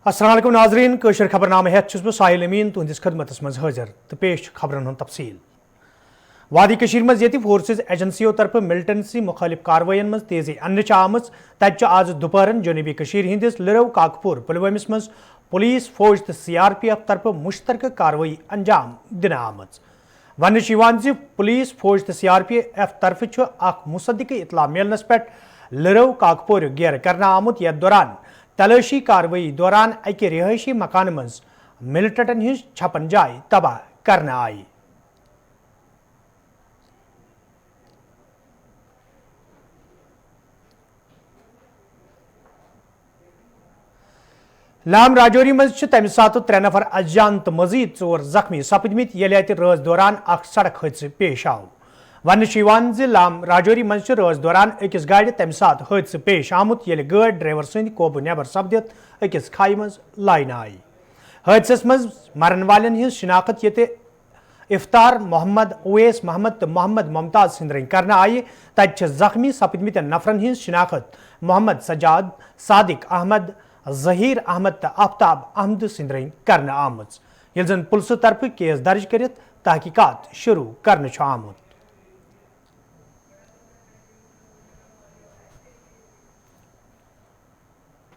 अस्सलाम वालेकुम नाज़रीन, कशर खबरनामे हेत छुस बह साहिल अमीन तुहंदिस खदमतस मज हाजिर तो पेश खबरन हुंद तफसील। वादी कशीर मज येति फोर्सेज एजेंसियों तरफ मिलिटेंसी मुखालिफ कार्रवाइन मज तेजी अन्नच आमज तत आज दोपहरन जनूबी कशीर हिंदिस लरव काकपुर पुलवामिस मज पुलिस फौज तो CRPF तरफ मुश्तरक कार्रवाई अंजाम दिन आमज। वन पुलिस फौज तो CRPF तरफ अख मुसद्दिक इतला मिलनस पे लरव काकपुर घेर करना आमुत यथ दौरान तलाशी कार्रवाई दौरान अकि रिहायशी मकान मज मिलिटेंटन हिज छपन जाय तबाह करना आई। लाम राजौरी मज तमि सात 3 नफर अजान तो मजीद 4 जख्मी सपदमित येले अत राज दौरान अख सड़क हादसे पेश आव। वन लाम राजौरी मज राज दौरान अकिस गाड़ तमि सात हादसे पेश आमुत येले गाड़ ड्राइवर सद कोबू नेबर सपदित अकिस खाई मज लाइन आई। हादसस मज मरन वालन हिज शिनाख्त ये इफ्तार मोहम्मद उवैस मोहम्मद तो मोहम्मद मुमताज सिंदरन करना आई। तत जख्मी सपदमित नफरन हिज शिनाख्त मोहम्मद सजाद सादिक अहमद जहीर अहमद तो आफ्ताब अहमद सिंदरन करना आमज ये जन पुलिस तरफ केस दर्ज कर तहकीकात शुरू करने आमुत।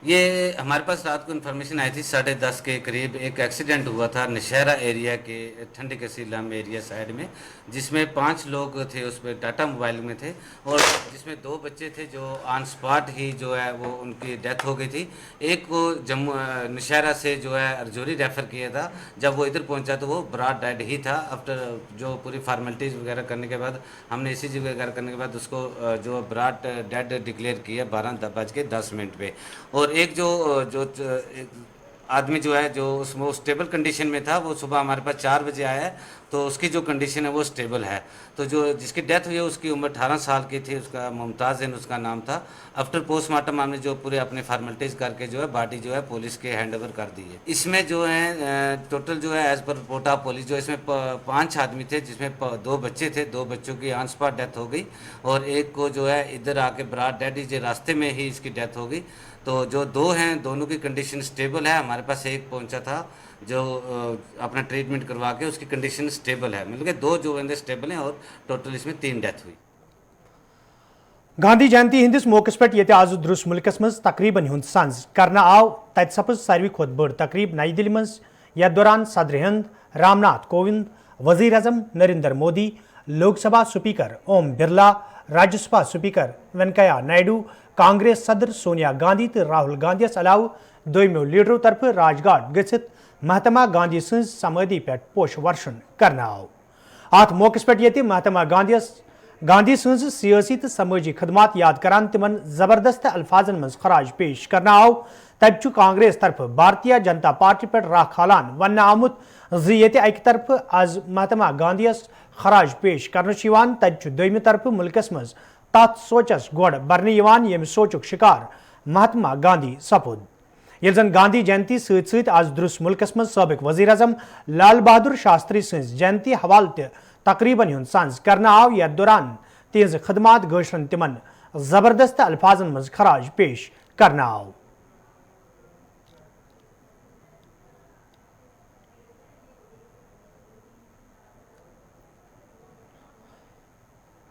ये हमारे पास रात को इन्फॉर्मेशन आई थी 10:30 के करीब एक एक्सीडेंट हुआ था नशहरा एरिया के ठंडी कसीलम एरिया साइड में, जिसमें 5 लोग थे उस पर टाटा मोबाइल में थे और जिसमें 2 बच्चे थे जो ऑन स्पॉट ही जो है वो उनकी डेथ हो गई थी। एक को जम्मू नशहरा से जो है रजौरी रेफ़र किया था, जब वो इधर पहुंचा तो वो ब्रॉड डेड ही था। आफ्टर जो पूरी फार्मेलिटीज़ वगैरह करने के बाद हमने ECG वगैरह करने के बाद उसको जो ब्रॉड डेड डिक्लेयर किया 12:10 पे। और एक जो आदमी जो है जो उसमें वो स्टेबल कंडीशन में था, वो सुबह हमारे पास 4 बजे आया है तो उसकी जो कंडीशन है वो स्टेबल है। तो जो जिसकी डेथ हुई है उसकी उम्र 18 साल की थी, उसका मुमताज़ उसका नाम था। आफ्टर पोस्टमार्टम हमने जो पूरे अपने फार्मेलिटीज़ करके जो है बॉडी जो है पुलिस के हैंड ओवर कर दी है। इसमें जो है टोटल जो है as per report of police जो इसमें 5 आदमी थे, जिसमें 2 बच्चे थे, 2 बच्चों की ऑन स्पॉट डेथ हो गई और एक को जो है इधर आके ब्रॉड डेड रास्ते में ही इसकी डेथ हो गई। तो जो 2 हैं दोनों की कंडीशन स्टेबल है। हमारे पास एक पहुंचा था जो अपना ट्रीटमेंट करवा के उसकी कंडीशन स्टेबल है, मतलब कि 2 जो बंदे स्टेबल हैं और टोटल इसमें 3 डेथ हुई। गांधी जयंती हिंदिस मौके पे ये आज दुरुस मुल्कस मज तकरीबन हुंद संज करना आव। तत सपज सारवी खोत बड़ तकरीब नई दिल्ली मज यथ दौरान सदर हिंद रामनाथ कोविंद, वजीर अजम नरेंद्र मोदी, लोकसभा स्पीकर ओम बिरला, राज्यसभा स्पीकर वेंकैया नायडू, कांग्रेस सदर सोनिया गांधी तो राहुल गांधी अलाव दोमो लीडरों तरफ राजघाट गसित महात्मा गांधी सज समाधि पे पोष वर्षन करना आव। अत मौके पे ये महात्मा गांधी सज सियासी तो समाजी खदमात याद करान तिमन जबरदस्त अल्फाजन मज खराज पेश करना आव। तब कांग्रेस तरफ भारतीय जनता पार्टी पे राख खालान वन आमुत ये अक तरफ आज महात्मा गांधी खराज पेश कर तब दोमि तरफ मुल्कस मज तथ सोचस गोड़ बरने यम सोचुक शिकार महात्मा गांधी सपुद। ये जन गांधी जयंती सत आज दुरुस मुल्कस मज साबिक वजीर अजम लाल बहादुर शास्त्री सज जयंती हवाल तकरीबन हुंद संज करना आव। यथ दौरान तिज खदमात गशरन तिमन जबरदस्त अल्फाजन मज खराज पेश करना आव।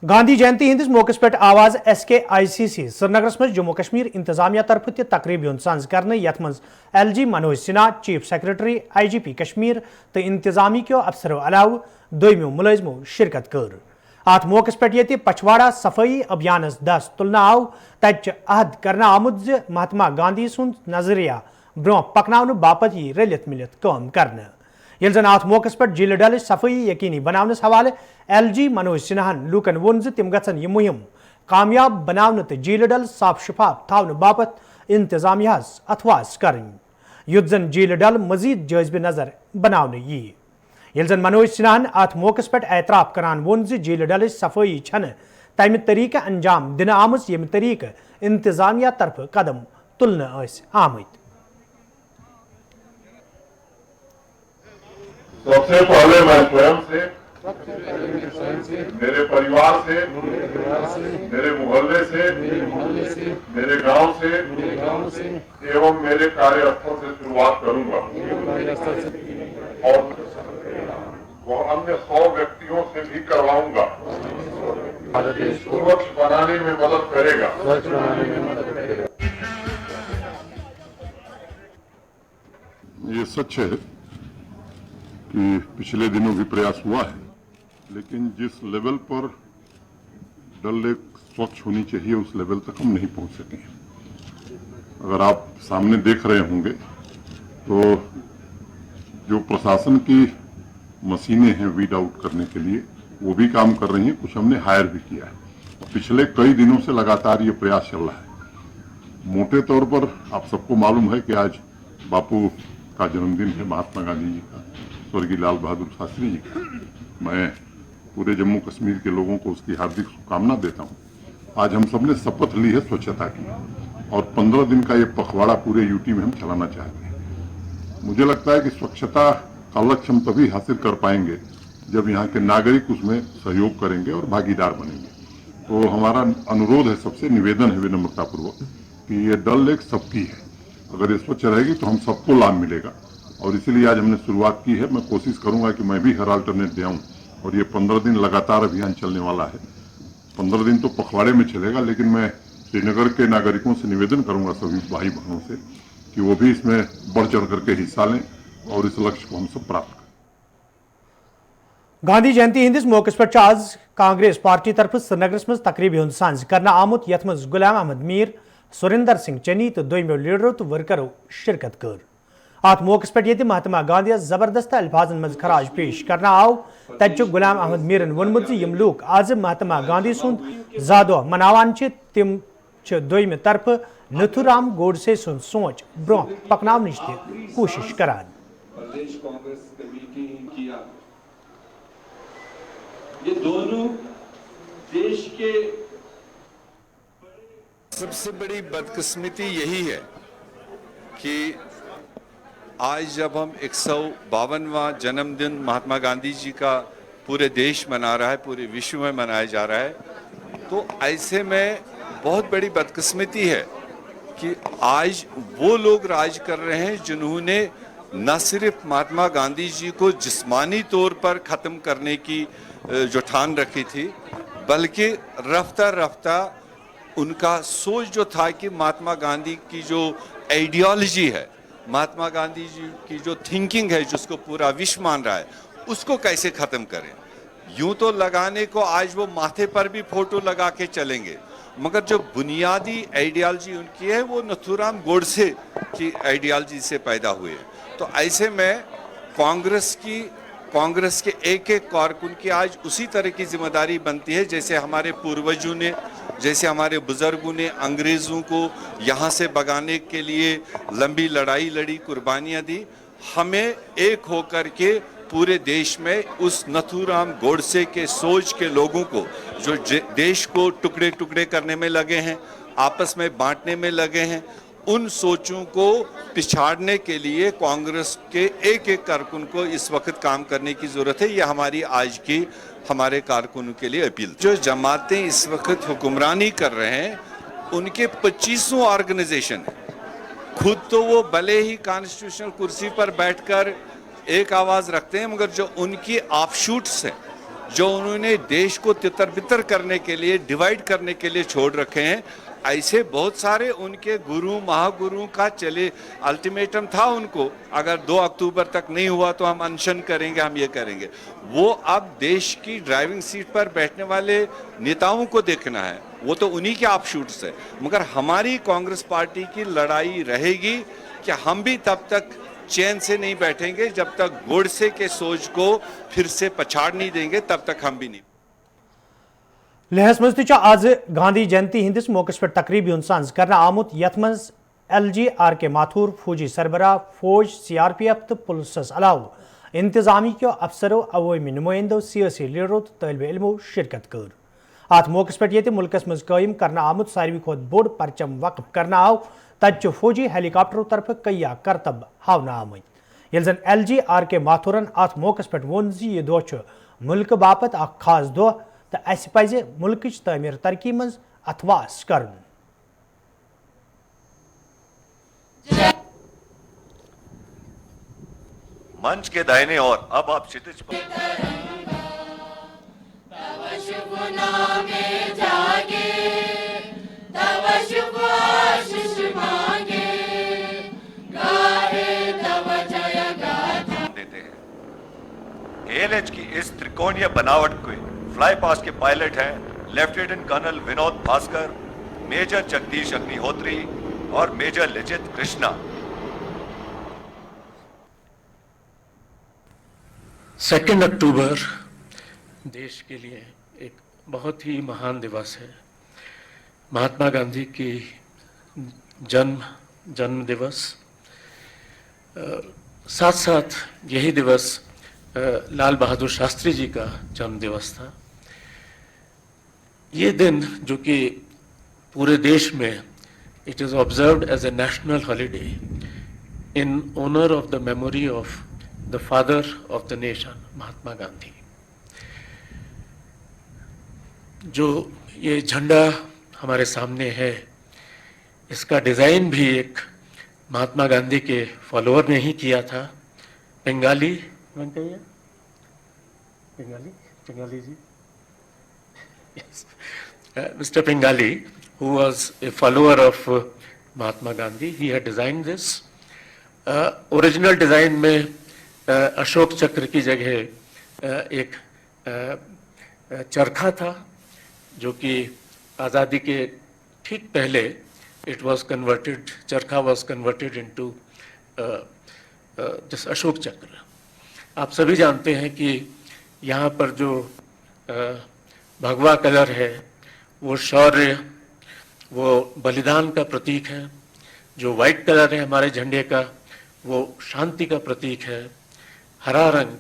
गांधी जयंती हिंदिस मौके पे आवाज SKICC श्रीनगर मज जम्मू कश्मीर इंतजामिया तरफ तकरीब हुंद संज करने यथ मज LG Manoj Sinha, chief secretary IGP Kashmir तो इंतजामी के अफसरों अलाव दोमो मुलाजमों शिरकत कर। अत मौके पे ये पछवाड़ा सफाई अभियान दस तुलना आव। तत अहद करना आमुद महात्मा गांधी सुंद नजरिया ब्रोह पकन बापत रलित मिलित काम करने। ये जन अत मौके पे झील डल सफाई यकीनी बनावनस हवाले LG मनोज सिन्हान लूकन वोन तिम गन यह मुहिम कामयाब बनावन तो झील डल साफ शफाफ थावन बापत इंतजामिया अथवास कर युद्ध जन झील डल मजीद जायजब नजर बनावन यी। ये जन मनोज सिन्हान अत मौके पे एतराफ करान वोन झील डल सफाई छन तमि तरीक अंजाम दिन आम यम तरीक इंतजामिया तरफ कदम तुलने आमत। सबसे पहले मैं स्वयं से मेरे परिवार से, मेरे मोहल्ले से, मेरे गांव से एवं मेरे कार्यस्थल से शुरुआत और वो अन्य 100 व्यक्तियों से भी करवाऊंगा। स्वच्छ बनाने में मदद करेगा। ये सच है कि पिछले दिनों भी प्रयास हुआ है, लेकिन जिस लेवल पर डल लेक स्वच्छ होनी चाहिए उस लेवल तक हम नहीं पहुंच सके। अगर आप सामने देख रहे होंगे तो जो प्रशासन की मशीनें हैं वीड आउट करने के लिए वो भी काम कर रही हैं, कुछ हमने हायर भी किया है। पिछले कई दिनों से लगातार ये प्रयास चल रहा है। मोटे तौर पर आप सबको मालूम है कि आज बापू का जन्मदिन है, महात्मा गांधी जी का, स्वर्गीय लाल बहादुर शास्त्री जी का। मैं पूरे जम्मू कश्मीर के लोगों को उसकी हार्दिक शुभकामना देता हूँ। आज हम सब ने शपथ ली है स्वच्छता की और 15 दिन का ये पखवाड़ा पूरे यूटी में हम चलाना चाहते हैं। मुझे लगता है कि स्वच्छता का लक्ष्य हम तभी हासिल कर पाएंगे जब यहाँ के नागरिक उसमें सहयोग करेंगे और भागीदार बनेंगे। तो हमारा अनुरोध है, सबसे निवेदन है विनम्रतापूर्वक कि ये डल लेक सबकी है। अगर ये स्वच्छ रहेगी तो हम सबको लाभ मिलेगा और इसीलिए आज हमने शुरुआत की है। मैं कोशिश करूंगा कि मैं भी हर अल्टरनेट दे आऊं और ये 15 दिन लगातार अभियान चलने वाला है। 15 दिन तो पखवाड़े में चलेगा, लेकिन मैं श्रीनगर के नागरिकों से निवेदन करूंगा, सभी भाई बहनों से, कि वो भी इसमें बढ़ चढ़ करके हिस्सा लें और इस लक्ष्य को हम सब प्राप्त करें। गांधी जयंती हंदिस मौके पे आज कांग्रेस पार्टी तरफ श्रीनगर मज तकरीब हुंद सांझ करना आमुत यथ मज गुलाम अहमद मीर, सुरिंदर सिंह चन्नी तो दोयमो लीडरों तो वर्करों शिरकत कर। अत मौके पे महात्मा गांधी जबरदस्त अल्फाजन मज खराज पेश करना आव। तत गुलाम अहमद मीरन वोनमुत यम लूक आज महात्मा गांधी सुंद जादोह मनावान तिम दोयमि तरफ नथुराम गोडसे सुंद सोच ब्रोह पकनावनिच कोशिश करान। प्रदेश कांग्रेस कमेटी किया। ये दोनों देश के सबसे बड़ी बदकिस्मती यही है कि आज जब हम 152वां जन्मदिन महात्मा गांधी जी का पूरे देश मना रहा है, पूरे विश्व में मनाया जा रहा है, तो ऐसे में बहुत बड़ी बदकिस्मती है कि आज वो लोग राज कर रहे हैं जिन्होंने न सिर्फ महात्मा गांधी जी को जिस्मानी तौर पर ख़त्म करने की जो ठान रखी थी, बल्कि रफ्ता रफ्ता उनका सोच जो था कि महात्मा गांधी की जो आइडियोलॉजी है, महात्मा गांधी जी की जो थिंकिंग है, जिसको पूरा विश्व मान रहा है, उसको कैसे ख़त्म करें। यूं तो लगाने को आज वो माथे पर भी फोटो लगा के चलेंगे, मगर जो बुनियादी आइडियोलॉजी उनकी है वो नथुराम गोडसे की आइडियोलॉजी से पैदा हुए। तो ऐसे में कांग्रेस के एक एक कारकुन की आज उसी तरह की जिम्मेदारी बनती है जैसे हमारे पूर्वजों ने, जैसे हमारे बुजुर्गों ने अंग्रेज़ों को यहाँ से भगाने के लिए लंबी लड़ाई लड़ी, कुर्बानियाँ दी। हमें एक होकर के पूरे देश में उस नथुराम गोडसे के सोच के लोगों को जो देश को टुकड़े टुकड़े करने में लगे हैं, आपस में बांटने में लगे हैं, उन सोचों को पिछाड़ने के लिए कांग्रेस के एक एक कारकुन को इस वक्त काम करने की जरूरत है। यह हमारी आज की हमारे कारकुनों के लिए अपील। जो जमातें इस वक्त हुक्मरानी कर रहे हैं उनके 25 ऑर्गेनाइजेशन है। खुद तो वो भले ही कॉन्स्टिट्यूशनल कुर्सी पर बैठकर एक आवाज रखते हैं, मगर जो उनकी ऑफशूट्स हैं, जो उन्होंने देश को तितर बितर करने के लिए, डिवाइड करने के लिए छोड़ रखे हैं, ऐसे बहुत सारे उनके गुरु महागुरु का चले अल्टीमेटम था उनको, अगर 2 अक्टूबर तक नहीं हुआ तो हम अनशन करेंगे, हम ये करेंगे। वो अब देश की ड्राइविंग सीट पर बैठने वाले नेताओं को देखना है, वो तो उन्हीं के ऑफशूट्स है। मगर हमारी कांग्रेस पार्टी की लड़ाई रहेगी कि हम भी तब तक चैन से नहीं बैठेंगे जब तक गोडसे के सोच को फिर से पछाड़ नहीं देंगे, तब तक हम भी नहीं। लेहस मज आज गांधी जयंती हंदिस मौके पे तकरीब हुंद सांझ करना आमुत यथ मज LGR माथुर, फौजी सरबराह, फौज, CRPF तो पुलिस अलाव इंतजामी के अफसरों, अवामी नुमाइंदों, सियासी लीडरों तो तलब इल्मों शिरकत कर। अत मौके पे मुल्कस मज कायम करना आमुत सारवी खोत बोड़ परचम वक्फ करना आव। तत फौजी हेलीकॉप्टरों तरफ कया करतब हावना आमत। ये जन LGR माथुरन अत मौके पे वोन यह दह मुल्क बापत अ खास दह तो अस पज मुल्कच तमीर तरक्की मज अथवास कर। मंच के दाहिने ओर अब आप क्षितिज पर शुभ नामे जागे, तव शुभ आशीष मांगे, गाहे तव जय गाथा। देते हैं। KLH की इस त्रिकोणीय बनावट के फ्लाई पास्ट के पायलट हैं lieutenant colonel Vinod Bhaskar, major Jagdish Agnihotri और मेजर लिजित कृष्णा। 2 अक्टूबर देश के लिए एक बहुत ही महान दिवस है। महात्मा गांधी की जन्म दिवस, साथ साथ यही दिवस लाल बहादुर शास्त्री जी का जन्म दिवस था। ये दिन जो कि पूरे देश में it is observed as a national holiday in honour of the memory of the father of the nation Mahatma Gandhi. जो ये झंडा हमारे सामने है, इसका डिज़ाइन भी एक महात्मा गांधी के फॉलोअर ने ही किया था, पिंगाली जी, yes. Mr. Pingali, who was a follower of Mahatma Gandhi, he had designed this. Original design में अशोक चक्र की जगह एक चरखा था, जो कि आज़ादी के ठीक पहले चरखा was converted into this Ashok चक्र। आप सभी जानते हैं कि यहाँ पर जो भगवा कलर है वो शौर्य, वो बलिदान का प्रतीक है। जो वाइट कलर है हमारे झंडे का वो शांति का प्रतीक है। हरा रंग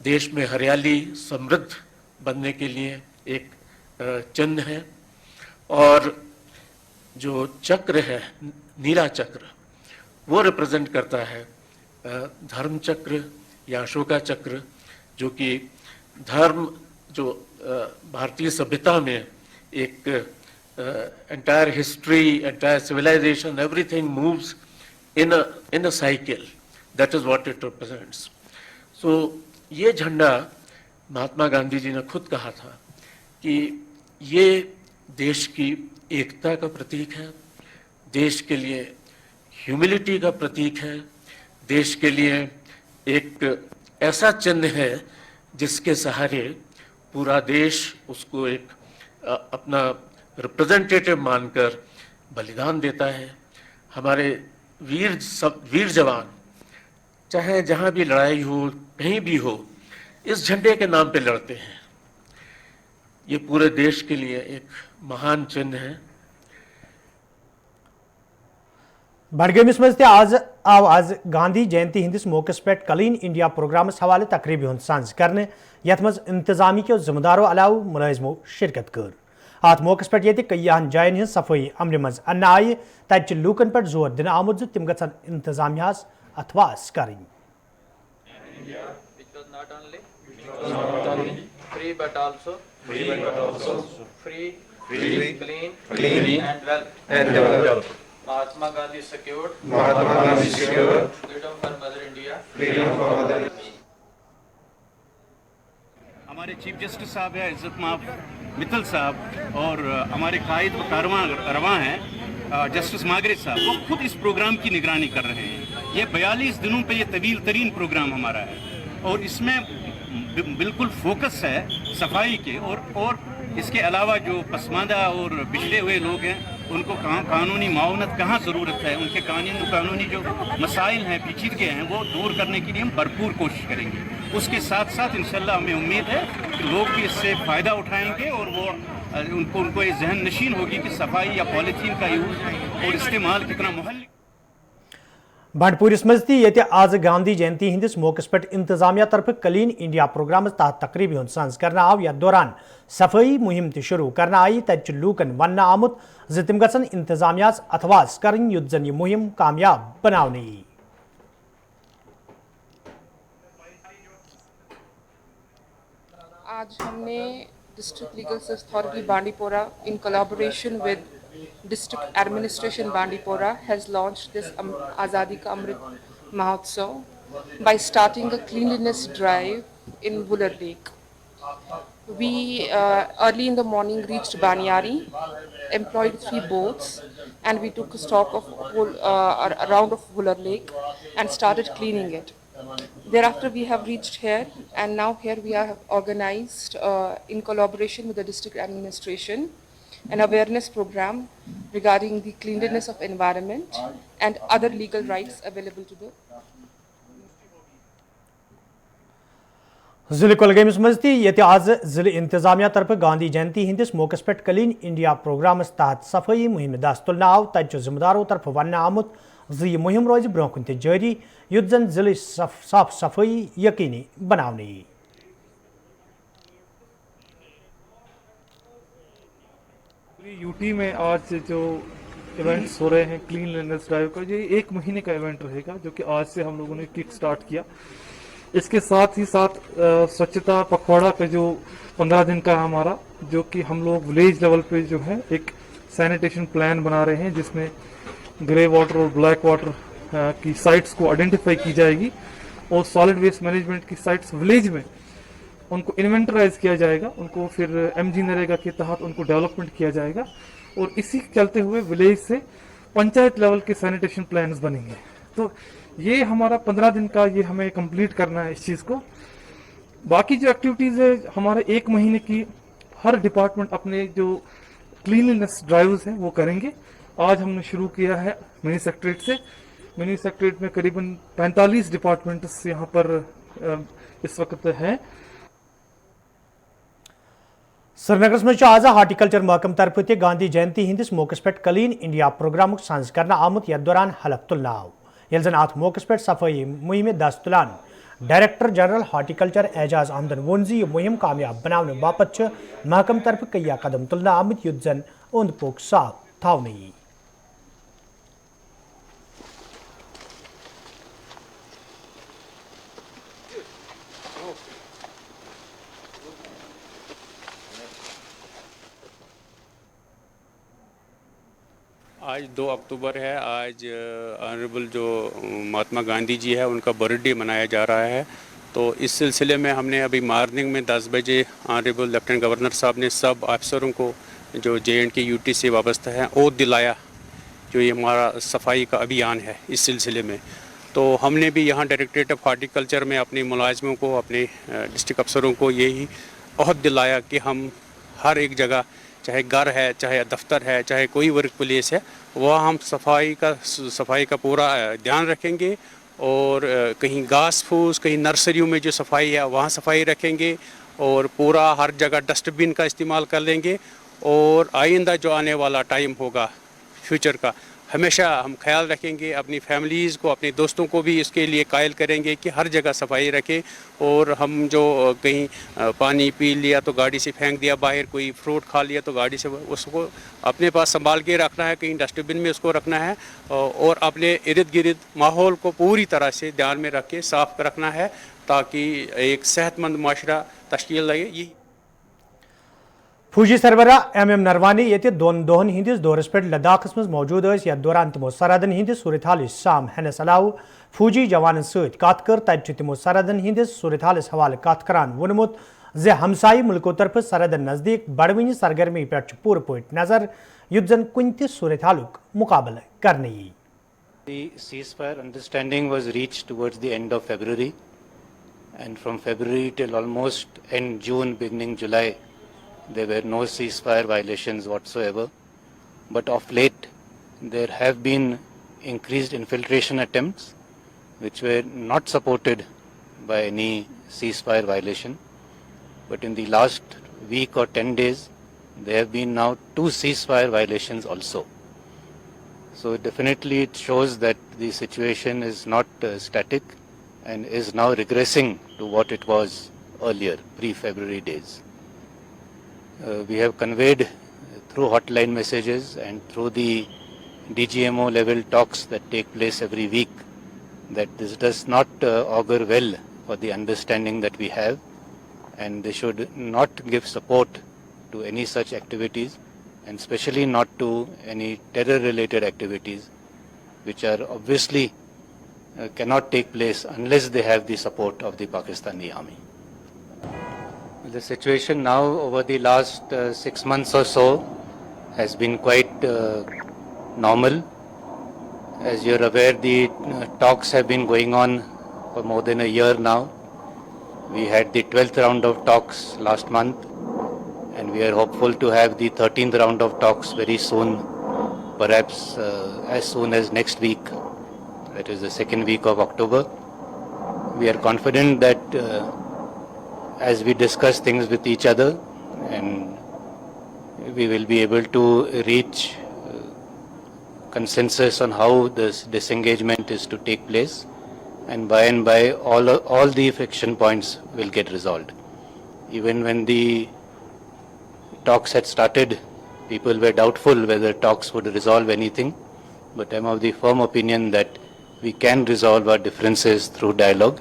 देश में हरियाली समृद्ध बनने के लिए एक चिन्ह है, और जो चक्र है नीला चक्र वो रिप्रेजेंट करता है धर्म चक्र या अशोका चक्र, जो कि धर्म जो भारतीय सभ्यता में एक entire history, entire civilization, everything moves in a cycle. That is what it represents. So ये झंडा महात्मा गांधी जी ने खुद कहा था कि ये देश की एकता का प्रतीक है, देश के लिए ह्यूमिलिटी का प्रतीक है, देश के लिए एक ऐसा चिन्ह है जिसके सहारे पूरा देश उसको एक अपना रिप्रेजेंटेटिव मानकर बलिदान देता है। हमारे वीर जवान चाहे जहाँ भी लड़ाई हो, कहीं भी हो, इस झंडे के नाम पे लड़ते हैं। ये पूरे देश के लिए एक महान चिन्ह है। बडगमिस मज आज गांधी जयंती हंदिस मौकस पे क्लीन इंडिया प्रोग्रामस हवाले तकरीब हुंद सांझ करने, यथ मज इंतजामी के जिम्मेदारों अलाव मुलाजिमों शिरकत कर। अत मौकस पे ये कईयान जायन हज सफाई अमल मज अन्न आय, तत लूकन पे जोर दिन आमुद तिम गन इंतजामियास अथवास करें। Free but also free, clean and well. Mahatma Gandhi secured freedom for Mother India. हमारे चीफ जस्टिस साहब है इज्जत माफ मित्तल साहब, और हमारे कायद व कारवां रवां हैं जस्टिस मागरेट साहब, वो खुद इस प्रोग्राम की निगरानी कर रहे हैं। ये 42 दिनों पे ये तवील तरीन प्रोग्राम हमारा है, और इसमें बिल्कुल फोकस है सफाई के, और इसके अलावा जो पसमानदा और पिछड़े हुए लोग हैं उनको कानूनी मावनत कहाँ ज़रूरत है, उनके कानूनी जो मसाइल हैं, पेचीदगी हैं, वो दूर करने के लिए हम भरपूर कोशिश करेंगे। उसके साथ साथ इंशाल्लाह हमें उम्मीद है कि लोग भी इससे फ़ायदा उठाएंगे, और वो उनको ये जहन नशीन होगी कि सफाई या पॉलीथीन का यूज़ और इस्तेमाल कितना मुहल्लिक। बंडपुरिस मज आज गांधी जयंती हंदिस मौकस पे इंतजामिया तरफ क्लीन इंडिया प्रोग्राम तहत तकरीब हुंद सांझ करना आव। यथ दौरान सफाई मुहिम त शुरू करना आई, तत लूकन वन आमुत ज तिम गन इंतजामियास अथवास करें युद्ध जन यह मुहिम कामयाब बनाने। आज हमने district legal service authority Bandipora in collaboration with District Administration Bandipora has launched this Azadi Ka Amrit Mahotsav by starting a cleanliness drive in Buller Lake. We early in the morning reached Banyari, employed 3 boats, and we took a stop of a round of Buller Lake and started cleaning it. Thereafter, we have reached here, and now here we are organized in collaboration with the district administration an awareness program regarding the cleanliness of environment and other legal rights available to the जिले कुलगामिस मज आज जिले इंतजामिया तरफ गांधी जयंती हंदिस मौकस पे clean India programmes तहत सफाई मुहिम दस तुलना आव तत जिम्मेदारों तरफ वन आमुत यह मुहिम रोज ब्रोह कुन जारी युत जन जिले साफ सफाई यकीनी बनाने। यूटी में आज जो इवेंट्स हो रहे हैं क्लीनलीनेस ड्राइव का, ये 1 महीने का इवेंट रहेगा जो कि आज से हम लोगों ने किक स्टार्ट किया। इसके साथ ही साथ स्वच्छता पखवाड़ा का जो 15 दिन का हमारा, जो कि हम लोग विलेज लेवल पे जो है एक सैनिटेशन प्लान बना रहे हैं, जिसमें ग्रे वाटर और ब्लैक वाटर की साइट्स को आइडेंटिफाई की जाएगी और सॉलिड वेस्ट मैनेजमेंट की साइट्स विलेज में उनको इन्वेंटराइज किया जाएगा, उनको फिर एमजी नरेगा के तहत उनको डेवलपमेंट किया जाएगा और इसी चलते हुए विलेज से पंचायत लेवल के सैनिटेशन प्लान्स बनेंगे। तो ये हमारा 15 दिन का ये हमें कंप्लीट करना है इस चीज़ को। बाकी जो एक्टिविटीज़ है हमारे 1 महीने की, हर डिपार्टमेंट अपने जो क्लीनलीनेस ड्राइव्स हैं वो करेंगे। आज हमने शुरू किया है मिनी सेक्रेटरीट से। मिनी सेक्रेटरीट में करीबन 45 डिपार्टमेंट्स यहाँ पर इस वक्त हैं। श्रीनगर में आज हार्टिकल्चर महकम तरफ ते गांधी जयंती हंदिस मौकस पे क्लीन इंडिया प्रोग्राम सांझ करना आमुत यथ दौरान हलफ तुलना आव, ये जन अत मौकस पे सफाई मुहिम दस तुलान डायरेक्टर जनरल हार्टिकल्चर एजाज अहमदन वोन यह मुहिम कामयाब बनाने बापत महकम तरफ कई कदम तुलना आमुत युत जन ओंद पोक साफ थावने। आज 2 अक्टूबर है। आज ऑनरेबल जो महात्मा गांधी जी है उनका बर्थडे मनाया जा रहा है। तो इस सिलसिले में हमने अभी मॉर्निंग में 10 बजे ऑनरेबल लेफ्टिनेंट गवर्नर साहब ने सब अफसरों को जो JNK यूटी से वाबस्ता है ओथ दिलाया, जो ये हमारा सफाई का अभियान है। इस सिलसिले में तो हमने भी यहाँ डायरेक्टरेट ऑफ हार्टिकल्चर में अपने मुलाजमों को, अपने डिस्ट्रिक्ट अफसरों को यही ओहद दिलाया कि हम हर एक जगह, चाहे घर है, चाहे दफ्तर है, चाहे कोई वर्क प्लेस है, वहाँ हम सफाई का पूरा ध्यान रखेंगे और कहीं घास फूस, कहीं नर्सरियों में जो सफाई है वहाँ सफाई रखेंगे और पूरा हर जगह डस्टबिन का इस्तेमाल कर लेंगे। और आइंदा जो आने वाला टाइम होगा फ्यूचर का, हमेशा हम ख्याल रखेंगे, अपनी फैमिलीज़ को, अपने दोस्तों को भी इसके लिए कायल करेंगे कि हर जगह सफाई रखें। और हम जो कहीं पानी पी लिया तो गाड़ी से फेंक दिया बाहर, कोई फ्रूट खा लिया तो गाड़ी से उसको अपने पास संभाल के रखना है, कहीं डस्टबिन में उसको रखना है और अपने इर्द गिर्द माहौल को पूरी तरह से ध्यान में रख के साफ रखना है ताकि एक सेहतमंद माशरा तश्कील लगे। यही फौजी सरबरा MM नरवानी ये दोन दोहन हंदिस दौरस पे लद्दाख मज मौजूद यथ दौरान तमो सरहदन हंदिस सूरत हाल साम हनस अलाव फौजी जवान सत कत कर तत तमो सरहदन हंदिस सूरत हाल हवाले कत करान वोनमुत जे हमसाई मुल्कों तरफ सरहदन नजदीक बड़वनी सरगर्मी पे पूर पट नजर युत जन कुन त सूरत हालुक मुकाबला करने। The ceasefire understanding was reached towards the end of February, and from February till almost end June, beginning July, there were no ceasefire violations whatsoever. But of late, there have been increased infiltration attempts which were not supported by any ceasefire violation. But in the last week or 10 days, there have been now 2 ceasefire violations also. So definitely it shows that the situation is not static and is now regressing to what it was earlier, pre-February days. We have conveyed through hotline messages and through the DGMO level talks that take place every week that this does not augur well for the understanding that we have, and they should not give support to any such activities, and especially not to any terror related activities which are obviously cannot take place unless they have the support of the Pakistani army. The situation now over the last 6 months or so has been quite normal. As you're aware, the talks have been going on for more than a year now. We had the 12th round of talks last month, and we are hopeful to have the 13th round of talks very soon, perhaps as soon as next week, that is the second week of October. We are confident that as we discuss things with each other, and we will be able to reach consensus on how this disengagement is to take place, and by all the friction points will get resolved. Even when the talks had started, people were doubtful whether talks would resolve anything, but I'm of the firm opinion that we can resolve our differences through dialogue,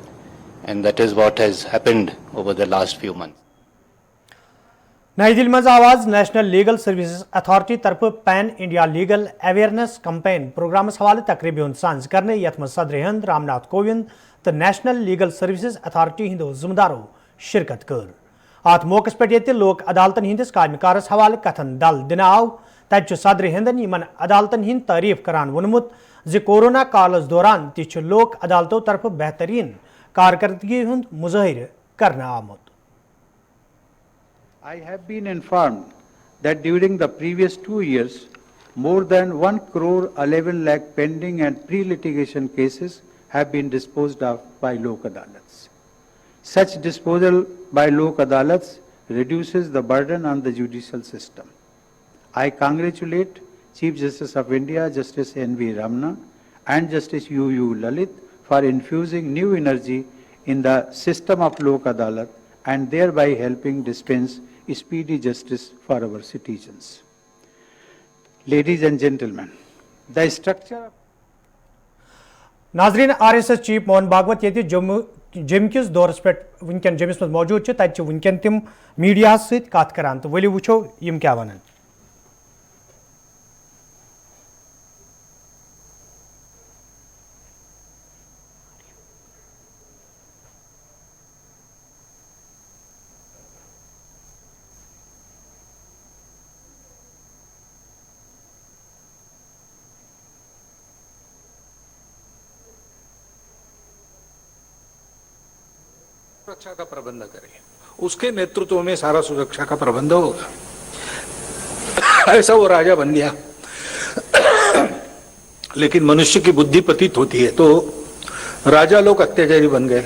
and that is what has happened over the last few months. नई दिल्ली में आवाज national legal services authority तरफ pan India legal awareness campaign program हवाले तकरीबी सांझ करने यथ सदर हिंद रामनाथ कोविंद तो नेशनल लीगल सर्विसेज अथॉरिटी हिंदो जिम्मेदारों शिरकत कर अत मौके पे लोक अदालतन हिंदिस कामकारस हवाले कथन दल दिन आव तत सदर हिंदन इन अदालतन हिंद तारीफ करान वोनमुत ज कोरोना कालस दौरान तह लोक अदालतों तरफ बेहतरीन कारकर्दगी हुंद मुजाहिर करना आमुत. I have been informed that during the previous 2 years, more than 1 crore 11 lakh pending and pre-litigation cases have been disposed of by Lok Adalats. Such disposal by Lok Adalats reduces the burden on the judicial system. I congratulate Chief Justice of India, Justice N.V. Ramana, and Justice U.U. Lalit for infusing new energy in the system of Lok Adalat and thereby helping dispense speedy justice for our citizens. Ladies and gentlemen, the structure of नाजरीन RSS chief Mohan Bhagwat ये जम किस दौरस पे वनकन जमिस मज मौजूद तत वनकन तम media सत कत करान तो वलियो वुचो यम क्या वनान. सुरक्षा का प्रबंध करें, उसके नेतृत्व में सारा सुरक्षा का प्रबंध होगा. ऐसा वो राजा बन गया. लेकिन मनुष्य की बुद्धि पतित होती है तो राजा लोग अत्याचारी बन गए.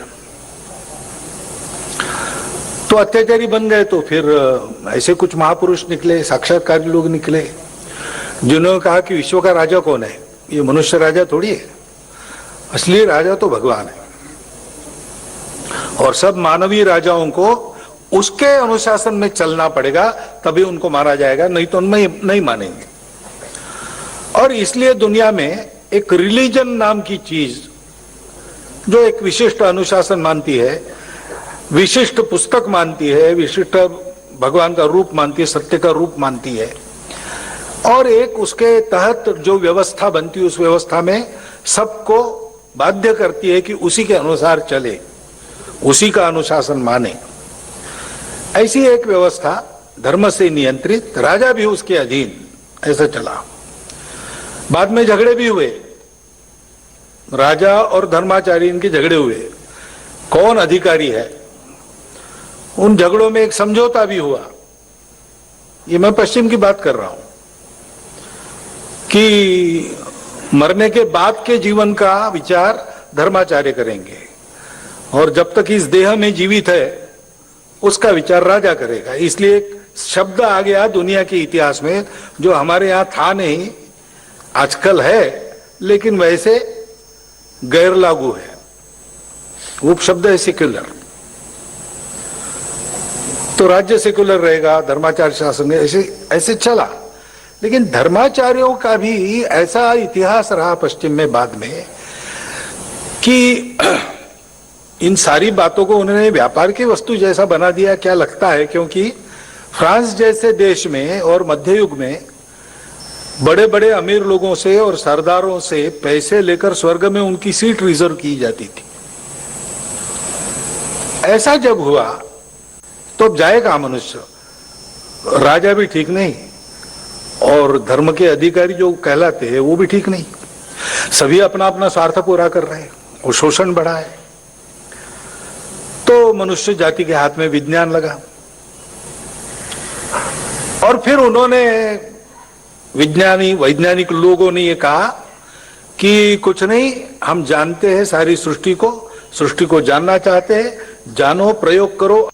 तो अत्याचारी बन गए तो फिर ऐसे कुछ महापुरुष निकले, साक्षात्कारी लोग निकले, जिन्होंने कहा कि विश्व का राजा कौन है, ये मनुष्य राजा थोड़ी है, असली राजा तो भगवान है. और सब मानवीय राजाओं को उसके अनुशासन में चलना पड़ेगा, तभी उनको मारा जाएगा, नहीं तो उनमें नहीं मानेंगे. और इसलिए दुनिया में एक रिलीजन नाम की चीज जो एक विशिष्ट अनुशासन मानती है, विशिष्ट पुस्तक मानती है, विशिष्ट भगवान का रूप मानती है, सत्य का रूप मानती है, और एक उसके तहत जो व्यवस्था बनती है उस व्यवस्था में सबको बाध्य करती है कि उसी के अनुसार चले, उसी का अनुशासन माने. ऐसी एक व्यवस्था धर्म से नियंत्रित, राजा भी उसके अधीन, ऐसा चला. बाद में झगड़े भी हुए, राजा और धर्माचारी इनके झगड़े हुए, कौन अधिकारी है. उन झगड़ों में एक समझौता भी हुआ. ये मैं पश्चिम की बात कर रहा हूं कि मरने के बाद के जीवन का विचार धर्माचार्य करेंगे और जब तक इस देह में जीवित है उसका विचार राजा करेगा. इसलिए एक शब्द आ गया दुनिया के इतिहास में जो हमारे यहाँ था नहीं, आजकल है, लेकिन वैसे गैर लागू है. वो शब्द है सेक्युलर. तो राज्य सेक्युलर रहेगा, धर्माचार्य शासन ऐसे चला. लेकिन धर्माचार्यों का भी ऐसा इतिहास रहा पश्चिम में बाद में कि इन सारी बातों को उन्होंने व्यापार की वस्तु जैसा बना दिया. क्या लगता है, क्योंकि फ्रांस जैसे देश में और मध्य युग में बड़े बड़े अमीर लोगों से और सरदारों से पैसे लेकर स्वर्ग में उनकी सीट रिजर्व की जाती थी। ऐसा जब हुआ तो अब जाएगा मनुष्य, राजा भी ठीक नहीं और धर्म के अधिकारी जो कहलाते हैं वो भी ठीक नहीं, सभी अपना अपना स्वार्थ पूरा कर रहे हैं और शोषण बढ़ा है। तो मनुष्य जाति के हाथ में विज्ञान लगा और फिर उन्होंने वैज्ञानिक लोगों ने ये कहा कि कुछ नहीं, हम जानते हैं सारी सृष्टि को जानना चाहते हैं, जानो, प्रयोग करो।